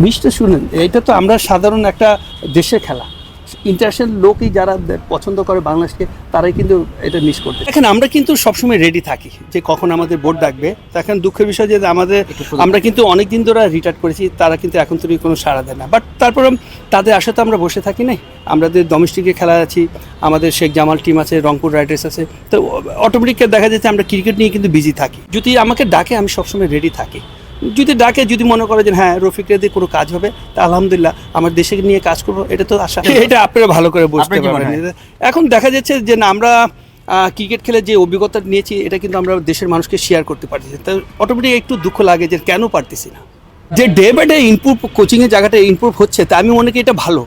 মিসটা শুনেন, এটা তো আমরা সাধারণ একটা দেশের খেলা। ইন্টারন্যাশনাল লোকই যারা পছন্দ করে বাংলাদেশকে, তারাই কিন্তু এটা মিস করতে। এখন আমরা কিন্তু সবসময় রেডি থাকি যে কখন আমাদের বোর্ড ডাকবে। এখন দুঃখের বিষয় যে আমরা কিন্তু অনেক দিন ধরে রিটায়ার করেছি, তারা কিন্তু এখন তো কোনো সাড়া দেয় না। বাট তারপরে তাদের আশাতে আমরা বসে থাকি নাই। আমাদের ডোমেস্টিকে খেলা আছি, আমাদের শেখ জামাল টিম আছে, রংপুর রাইডার্স আছে, তো অটোমেটিক দেখা যাচ্ছে আমরা ক্রিকেট নিয়ে কিন্তু বিজি থাকি। যদি আমাকে ডাকে আমি সবসময় রেডি থাকি। যদি ডাকে, যদি মনে করে যে হ্যাঁ রফিকের দিয়ে কোনো কাজ হবে, তা আলহামদুলিল্লাহ আমার দেশে নিয়ে কাজ করবো, এটা তো আশা। এটা আপনারা ভালো করে বুঝতে পারবেন। এখন দেখা যাচ্ছে যে না, আমরা ক্রিকেট খেলে যে অভিজ্ঞতা নিয়েছি, এটা কিন্তু আমরা দেশের মানুষকে শেয়ার করতে পারতেছি। তো অটোমেটিক একটু দুঃখ লাগে যে কেন পারতেছি না। যে ডে বাই ডে ইমপ্রুভ, কোচিংয়ের জায়গাটা ইমপ্রুভ হচ্ছে, তা আমি মনে করি এটা ভালো,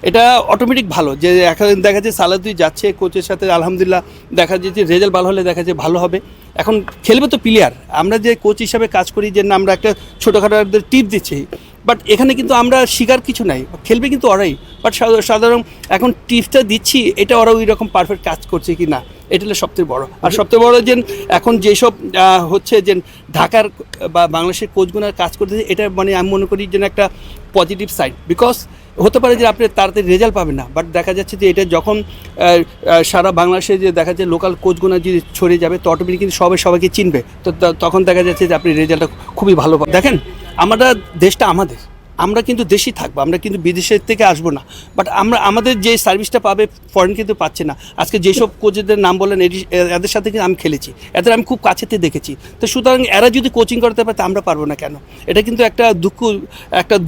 এটা অটোমেটিক ভালো। যে এখন দেখা যাচ্ছে সালাদুই যাচ্ছে কোচের সাথে, আলহামদুলিল্লাহ দেখা যাচ্ছে রেজাল্ট ভালো হলে দেখা যায় ভালো হবে। এখন খেলবে তো প্লেয়ার, আমরা যে কোচ হিসাবে কাজ করি যে না আমরা একটা ছোটোখাটো টিপ দিচ্ছি, বাট এখানে কিন্তু আমরা শিকার কিছু নাই, খেলবে কিন্তু ওরাই। বাট সাধারণ এখন টিপসটা দিচ্ছি, এটা ওরা ওই রকম পারফেক্ট কাজ করছে কি না, এটা হলো সবথেকে বড়। আর সবথেকে বড় যে এখন যেসব হচ্ছে যে ঢাকার বা বাংলাদেশের কোচগুলোর কাজ করতেছে, এটা মানে আমি মনে করি যেন একটা পজিটিভ সাইড। বিকজ হতে পারে যে আপনি তাড়াতাড়ি রেজাল্ট পাবেন না, বাট দেখা যাচ্ছে যে এটা যখন সারা বাংলাদেশে যে দেখা যাচ্ছে লোকাল কোচগুলো যদি ছড়িয়ে যাবে, তো অটোমেটিক কিন্তু সবাইকে চিনবে, তো তখন দেখা যাচ্ছে যে আপনি রেজাল্টটা খুবই ভালো পাবেন। দেখেন আমরা দেশটা আমাদের, আমরা কিন্তু দেশেই থাকবো, আমরা কিন্তু বিদেশের থেকে আসবো না। বাট আমাদের যে সার্ভিসটা পাবে ফরেন কিন্তু পাচ্ছে না। আজকে যেসব কোচেদের নাম বললেন, এদের সাথে কিন্তু আমি খেলেছি, এদের আমি খুব কাছেতে দেখেছি। তো সুতরাং এরা যদি কোচিং করতে পারে, তা আমরা পারবো না কেন? এটা কিন্তু একটা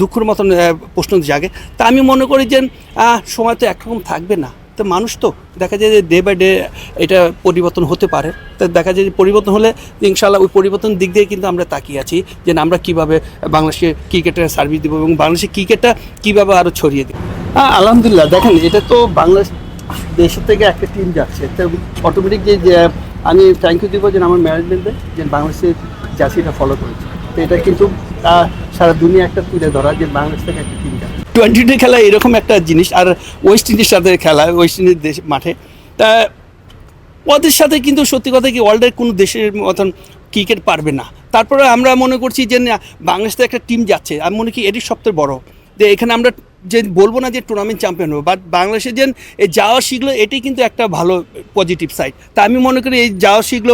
দুঃখের মতন প্রশ্ন জাগে। তা আমি মনে করি যে সময় তো একরকম থাকবে না, তো মানুষ তো দেখা যায় যে ডে বাই ডে এটা পরিবর্তন হতে পারে। তো দেখা যায় যে পরিবর্তন হলে ইনশাআল্লাহ ওই পরিবর্তন দিক দিয়ে কিন্তু আমরা তাকিয়ে আছি যে আমরা কীভাবে বাংলাদেশে ক্রিকেটের সার্ভিস দেবো এবং বাংলাদেশের ক্রিকেটটা কীভাবে আরও ছড়িয়ে দেবো। আলহামদুলিল্লাহ, দেখেন এটা তো বাংলাদেশ দেশের থেকে একটা টিম যাচ্ছে, তো অটোমেটিক যে আমি থ্যাংক ইউ দিব যে আমার ম্যানেজমেন্টে যে বাংলাদেশের জার্সিটা ফলো করেছে। তো এটা কিন্তু সারা দুনিয়া একটা তুলে ধরা যে বাংলাদেশ থেকে একটা টিম যাচ্ছে। টোয়েন্টি খেলা এরকম একটা জিনিস, আর ওয়েস্ট ইন্ডিজের সাথে খেলা, ওয়েস্ট ইন্ডিজ দেশ মাঠে, তা ওদের সাথে কিন্তু সত্যি কথা কি ওয়ার্ল্ডের কোনো দেশের মতন ক্রিকেট পারবে না। তারপরে আমরা মনে করছি যে বাংলাদেশে একটা টিম যাচ্ছে, আমি মনে করি এটি সবথেকে বড় যে এখানে আমরা যে বলবো না যে টুর্নামেন্ট চ্যাম্পিয়ন হবে, বাট বাংলাদেশে যে এই যাওয়া শিখলো, এটাই কিন্তু একটা ভালো পজিটিভ সাইড। তা আমি মনে করি এই যাওয়া শিখলো,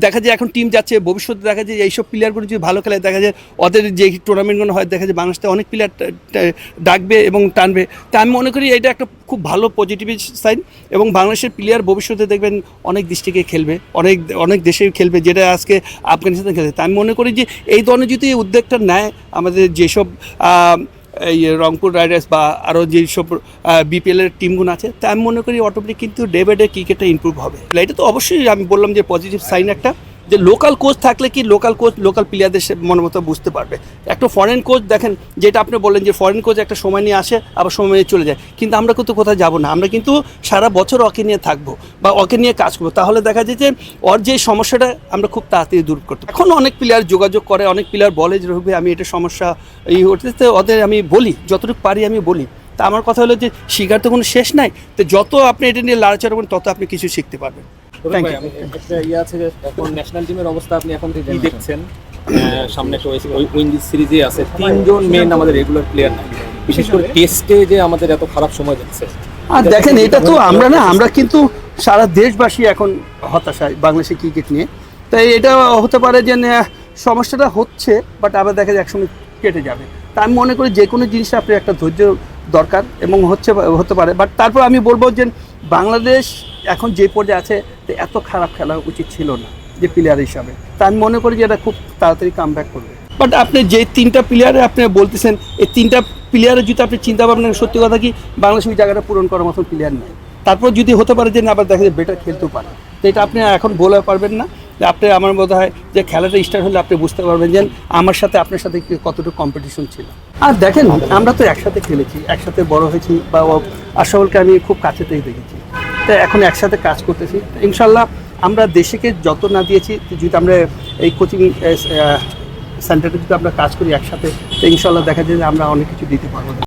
দেখা যায় এখন টিম যাচ্ছে, ভবিষ্যতে দেখা যায় এইসব প্লেয়ারগুলো যদি ভালো খেলে, দেখা যায় ওদের যে টুর্নামেন্টগুলো হয়, দেখা যায় বাংলাদেশে অনেক প্লেয়ার ডাকবে এবং টানবে। তা আমি মনে করি এটা একটা খুব ভালো পজিটিভ সাইড, এবং বাংলাদেশের প্লেয়ার ভবিষ্যতে দেখবেন অনেক ডিস্ট্রিক্টে খেলবে, অনেক দেশে খেলবে, যেটা আজকে আফগানিস্তানে খেলবে। তা আমি মনে করি যে এই ধরনের যদি উদ্যোগটা নেয় আমাদের যেসব এই রংপুর রাইডার্স বা আরও যেসব বিপিএলের টিমগুলো আছে, তা আমি মনে করি অটোমেটিক কিন্তু ডে বাই ডে ক্রিকেটটা ইমপ্রুভ হবে। এটা তো অবশ্যই আমি বললাম যে পজিটিভ সাইন একটা, যে লোকাল কোচ থাকলে কি লোকাল কোচ লোকাল প্লেয়ারদের মনের মতো বুঝতে পারবে। একটা ফরেন কোচ দেখেন, যেটা আপনি বললেন যে ফরেন কোচ একটা সময় নিয়ে আসে, আবার সময় নিয়ে চলে যায়, কিন্তু আমরা কিন্তু কোথাও যাবো না, আমরা কিন্তু সারা বছর ওকে নিয়ে থাকবো বা ওকে নিয়ে কাজ করবো। তাহলে দেখা যায় যে ওর যে সমস্যাটা আমরা খুব তাড়াতাড়ি দূর করতে। এখন অনেক প্লেয়ার যোগাযোগ করে, অনেক প্লেয়ার বলে যে রবি আমি এটা সমস্যা হতে, ওদের আমি বলি যতটুকু পারি আমি বলি। তা আমার কথা হলো যে শিকার তো কোনো শেষ নাই, তো যত আপনি এটা নিয়ে লাড়াচাড়া করবেন তত আপনি কিছু শিখতে পারবেন। একটা আছে যে এখন ন্যাশনাল টিমের অবস্থা আপনি এখন কি দেখছেন? সামনে একটা উইন্ডিজ সিরিজে আছে, 3 জন মেন আমাদের রেগুলার প্লেয়ার নাই, বিশেষ করে টেস্টে যে আমাদের এত খারাপ সময় যাচ্ছে। আর দেখেন এটা তো আমরা কিন্তু সারা দেশবাসী এখন হতাশায় বাংলাদেশের ক্রিকেট নিয়ে। তাই এটা হতে পারে যে সমস্যাটা হচ্ছে, বাট আবার দেখা যায় একসঙ্গে কেটে যাবে। তা আমি মনে করি যে কোনো জিনিসটা আপনি একটা ধৈর্য দরকার এবং হতে পারে। বাট তারপর আমি বলবো যে বাংলাদেশ এখন যে পর্যায়ে আছে, এত খারাপ খেলা উচিত ছিল না যে প্লেয়ার হিসাবে। তা আমি মনে করি যে এটা খুব তাড়াতাড়ি কাম ব্যাক করবে। বাট আপনি যে 3টা প্লেয়ারে আপনি বলতেছেন, এই 3টা প্লেয়ারের যদি আপনি চিন্তা ভাবনা, সত্যি কথা কি বাংলাদেশ ওই জায়গাটা পূরণ করার মতন প্লেয়ার নেই। তারপর যদি হতে পারে যে না, আবার দেখা যায় বেটার খেলতেও পারে, তো এটা আপনি এখন বলে পারবেন না। আপনি আমার বোধ হয় যে খেলাটা স্টার্ট হলে আপনি বুঝতে পারবেন যে আমার সাথে আপনার সাথে কতটুকু কম্পিটিশন ছিল। আর দেখেন আমরা তো একসাথে খেলেছি, একসাথে বড় হয়েছি, বা আশরাফুলকে আমি খুব কাছে থেকে দেখেছি, তো এখন একসাথে কাজ করতেছি। ইনশাল্লাহ আমরা দেশকে যত না দিয়েছি, যদি আমরা এই কোচিং সেন্টারে যদি আমরা কাজ করি একসাথে, তো ইনশাল্লাহ দেখা যায় যে আমরা অনেক কিছু দিতে পারবো।